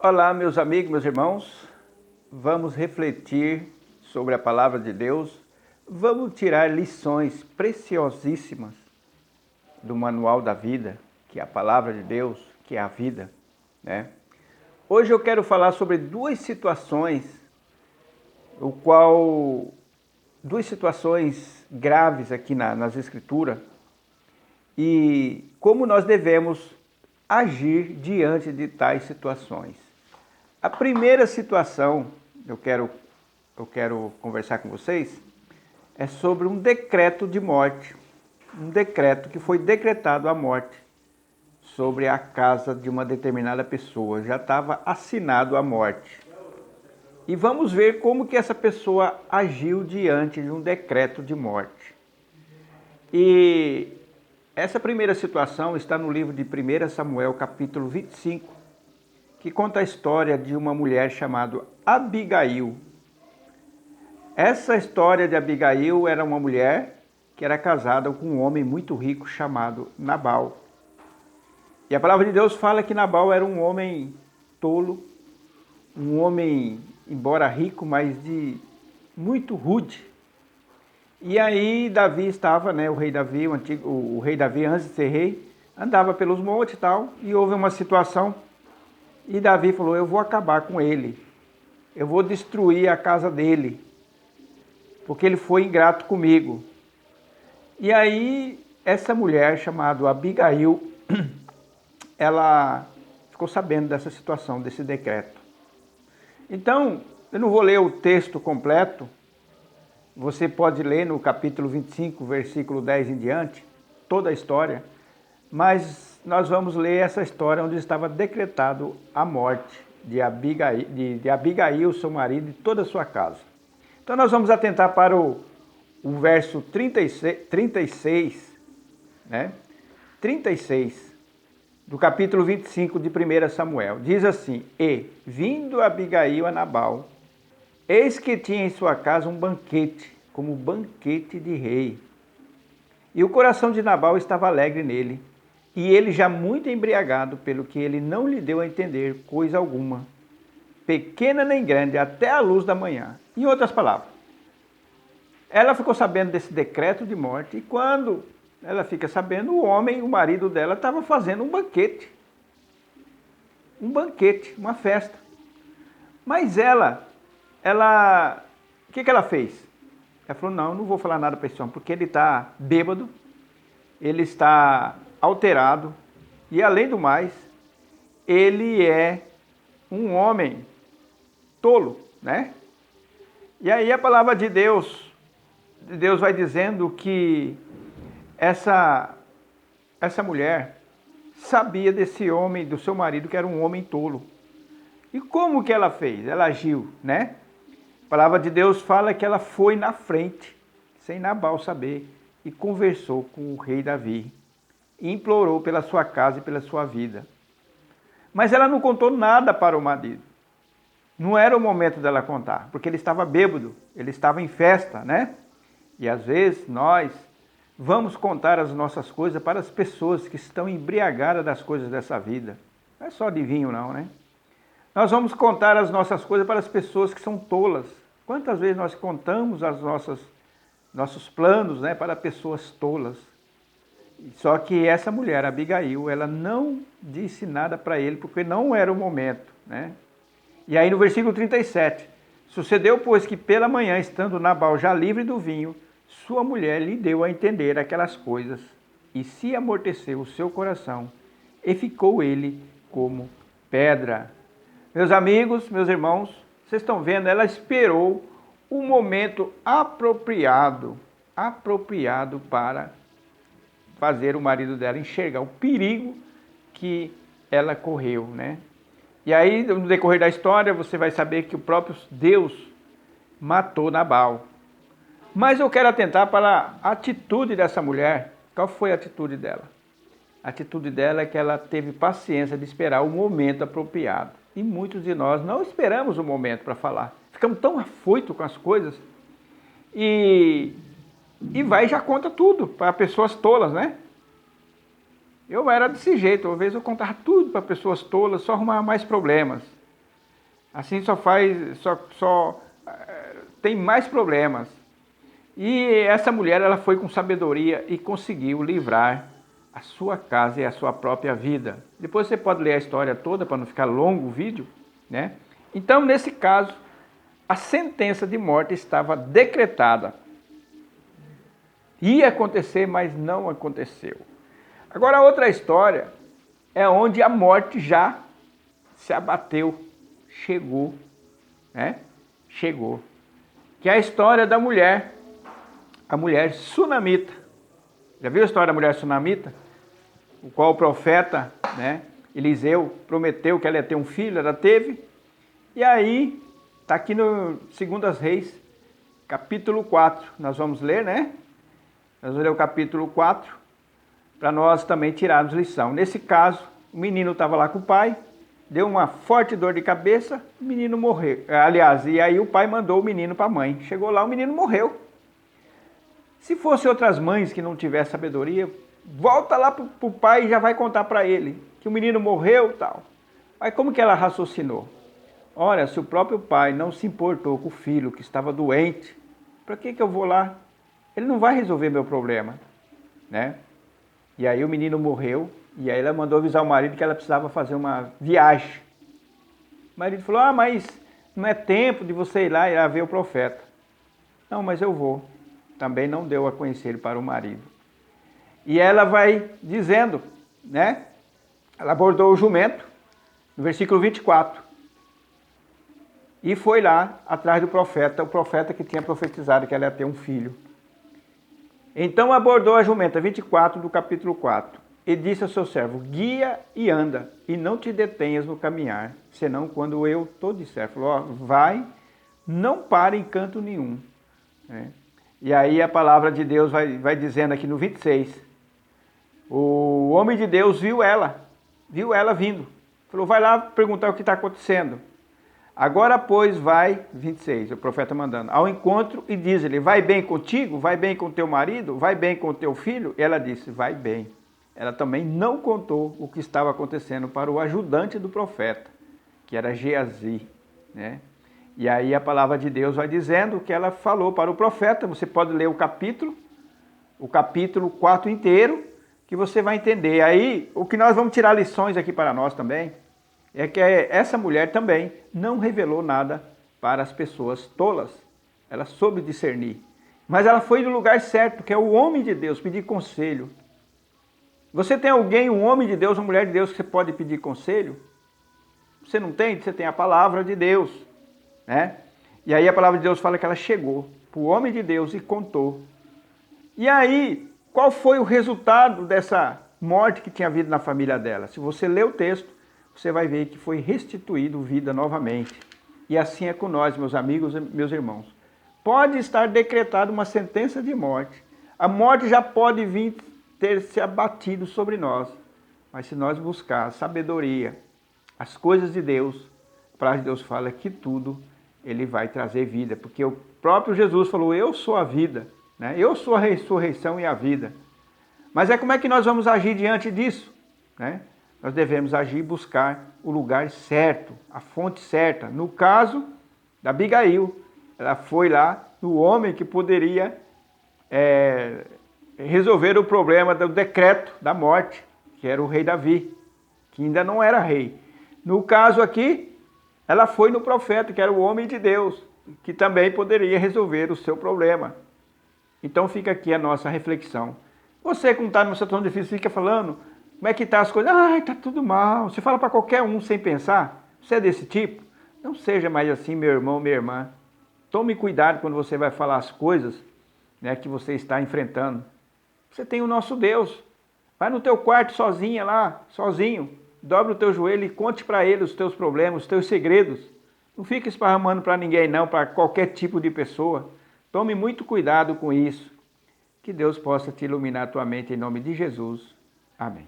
Olá, meus amigos, meus irmãos. Vamos refletir sobre a palavra de Deus. Vamos tirar lições preciosíssimas do manual da vida, que é a palavra de Deus, que é a vida, né? Hoje eu quero falar sobre duas situações, duas situações graves aqui nas Escrituras e como nós devemos agir diante de tais situações. A primeira situação que eu quero conversar com vocês é sobre um decreto de morte. Um decreto que foi decretado a morte sobre a casa de uma determinada pessoa. Já estava assinado a morte. E vamos ver como que essa pessoa agiu diante de um decreto de morte. E essa primeira situação está no livro de 1 Samuel, capítulo 25, que conta a história de uma mulher chamada Abigail. Essa história de Abigail era uma mulher que era casada com um homem muito rico chamado Nabal. E a palavra de Deus fala que Nabal era um homem tolo, um homem, embora rico, mas de muito rude. E aí Davi estava, o rei Davi, o rei Davi antes de ser rei, andava pelos montes e tal, e houve uma situação. E Davi falou, eu vou acabar com ele, eu vou destruir a casa dele, porque ele foi ingrato comigo. E aí essa mulher chamada Abigail, ela ficou sabendo dessa situação, desse decreto. Então, eu não vou ler o texto completo, você pode ler no capítulo 25, versículo 10 em diante, toda a história, mas nós vamos ler essa história onde estava decretado a morte de Abigail, seu marido e toda a sua casa. Então nós vamos atentar para o verso 36, né? 36 do capítulo 25 de 1 Samuel. Diz assim, e, vindo Abigail a Nabal, eis que tinha em sua casa um banquete, como banquete de rei. E o coração de Nabal estava alegre nele, e ele já muito embriagado, pelo que ele não lhe deu a entender coisa alguma, pequena nem grande, até a luz da manhã. Em outras palavras, ela ficou sabendo desse decreto de morte, e quando ela fica sabendo, o marido dela, estava fazendo um banquete, uma festa. Mas o que ela fez? Ela falou, não vou falar nada para esse homem, porque ele está bêbado, ele está alterado, e além do mais, ele é um homem tolo, né? E aí a palavra de Deus vai dizendo que essa mulher sabia desse homem, do seu marido, que era um homem tolo. E como que ela fez? Ela agiu, né? A palavra de Deus fala que ela foi na frente, sem Nabal saber, e conversou com o rei Davi. E implorou pela sua casa e pela sua vida. Mas ela não contou nada para o marido. Não era o momento dela contar, porque ele estava bêbado, ele estava em festa, né? E às vezes nós vamos contar as nossas coisas para as pessoas que estão embriagadas das coisas dessa vida. Não é só de vinho não, né? Nós vamos contar as nossas coisas para as pessoas que são tolas. Quantas vezes nós contamos nossos planos, né, para pessoas tolas? Só que essa mulher, Abigail, ela não disse nada para ele, porque não era o momento, né? E aí no versículo 37, sucedeu, pois, que pela manhã, estando Nabal já livre do vinho, sua mulher lhe deu a entender aquelas coisas, e se amorteceu o seu coração, e ficou ele como pedra. Meus amigos, meus irmãos, vocês estão vendo, ela esperou o momento apropriado para fazer o marido dela enxergar o perigo que ela correu, né? E aí, no decorrer da história, você vai saber que o próprio Deus matou Nabal. Mas eu quero atentar para a atitude dessa mulher. Qual foi a atitude dela? A atitude dela é que ela teve paciência de esperar o momento apropriado. E muitos de nós não esperamos o momento para falar. Ficamos tão afoitos com as coisas e vai e já conta tudo para pessoas tolas, né? Eu era desse jeito, às vezes eu contava tudo para pessoas tolas, só arrumava mais problemas. Assim tem mais problemas. E essa mulher, ela foi com sabedoria e conseguiu livrar a sua casa e a sua própria vida. Depois você pode ler a história toda para não ficar longo o vídeo, né? Então, nesse caso, a sentença de morte estava decretada. Ia acontecer, mas não aconteceu. Agora, outra história é onde a morte já se abateu, chegou, né? Chegou. Que é a história da mulher, a mulher sunamita. Já viu a história da mulher sunamita? O qual o profeta, né, Eliseu prometeu que ela ia ter um filho, ela teve. E aí, está aqui no 2 Reis, capítulo 4. Nós vamos ler, né? Nós vamos ler o capítulo 4, para nós também tirarmos lição. Nesse caso, o menino estava lá com o pai, deu uma forte dor de cabeça, o menino morreu. Aliás, e aí o pai mandou o menino para a mãe. Chegou lá, o menino morreu. Se fosse outras mães que não tivessem sabedoria, volta lá para o pai e já vai contar para ele que o menino morreu e tal. Aí como que ela raciocinou? Olha, se o próprio pai não se importou com o filho que estava doente, para que eu vou lá? Ele não vai resolver meu problema, né? E aí o menino morreu, e aí ela mandou avisar o marido que ela precisava fazer uma viagem. O marido falou, mas não é tempo de você ir lá ver o profeta. Não, mas eu vou. Também não deu a conhecer para o marido. E ela vai dizendo, né? Ela abordou o jumento, no versículo 24. E foi lá atrás do profeta, o profeta que tinha profetizado que ela ia ter um filho. Então abordou a jumenta, 24 do capítulo 4, e disse ao seu servo, guia e anda, e não te detenhas no caminhar, senão quando eu te disser. Falou, vai, não para em canto nenhum. Né? E aí a palavra de Deus vai dizendo aqui no 26, o homem de Deus viu ela vindo. Falou, vai lá perguntar o que está acontecendo. Agora, pois, vai, 26, o profeta mandando, ao encontro e diz-lhe, vai bem contigo? Vai bem com teu marido? Vai bem com teu filho? Ela disse, vai bem. Ela também não contou o que estava acontecendo para o ajudante do profeta, que era Geazi, né? E aí a palavra de Deus vai dizendo que ela falou para o profeta, você pode ler o capítulo 4 inteiro, que você vai entender. Aí, o que nós vamos tirar lições aqui para nós também, é que essa mulher também não revelou nada para as pessoas tolas. Ela soube discernir. Mas ela foi no lugar certo, que é o homem de Deus, pedir conselho. Você tem alguém, um homem de Deus, uma mulher de Deus, que você pode pedir conselho? Você não tem? Você tem a palavra de Deus, né? E aí a palavra de Deus fala que ela chegou para o homem de Deus e contou. E aí, qual foi o resultado dessa morte que tinha havido na família dela? Se você ler o texto, você vai ver que foi restituído vida novamente. E assim é com nós, meus amigos e meus irmãos. Pode estar decretada uma sentença de morte. A morte já pode vir ter se abatido sobre nós. Mas se nós buscar a sabedoria, as coisas de Deus, a palavra de Deus fala que tudo Ele vai trazer vida. Porque o próprio Jesus falou, eu sou a vida, né? Eu sou a ressurreição e a vida. Mas como é que nós vamos agir diante disso, né? Nós devemos agir e buscar o lugar certo, a fonte certa. No caso da Abigail, ela foi lá no homem que poderia resolver o problema do decreto da morte, que era o rei Davi, que ainda não era rei. No caso aqui, ela foi no profeta, que era o homem de Deus, que também poderia resolver o seu problema. Então fica aqui a nossa reflexão. Você, como está numa situação difícil, fica falando, como é que está as coisas? Ai, está tudo mal. Você fala para qualquer um sem pensar? Você é desse tipo? Não seja mais assim, meu irmão, minha irmã. Tome cuidado quando você vai falar as coisas, né, que você está enfrentando. Você tem o nosso Deus. Vai no teu quarto sozinha lá, sozinho. Dobra o teu joelho e conte para Ele os teus problemas, os teus segredos. Não fique esparramando para ninguém não, para qualquer tipo de pessoa. Tome muito cuidado com isso. Que Deus possa te iluminar a tua mente em nome de Jesus. Amém.